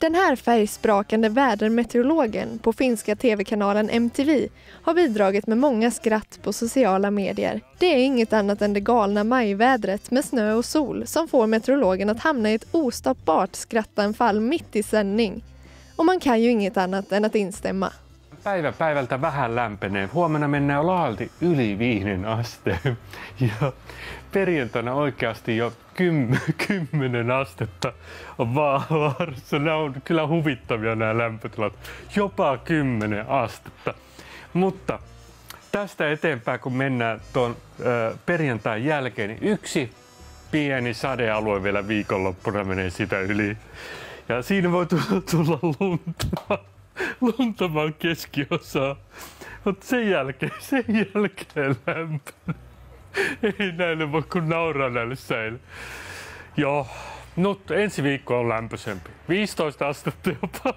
Den här färgsprakande vädermeteorologen på finska tv-kanalen MTV har bidragit med många skratt på sociala medier. Det är inget annat än det galna majvädret med snö och sol som får meteorologen att hamna i ett ostoppbart skrattanfall mitt i sändning. Och man kan ju inget annat än att instämma. Päivä päivältä vähän lämpenee. Huomenna mennään jo laajalti yli 5 asteen. Ja perjantaina oikeasti jo 10 astetta on vaarassa. Nämä on kyllä huvittavia nämä lämpötilat. Jopa 10 astetta. Mutta tästä eteenpäin, kun mennään tuon perjantain jälkeen, niin yksi pieni sadealue vielä viikonloppuna menee sitä yli. Ja siinä voi tulla lunta vaan keskiosaa, mutta sen jälkeen lämpöinen. Ei näille voi kun nauraa näille säille. Joo, nyt ensi viikko on lämpöisempi. 15 astetta jopa.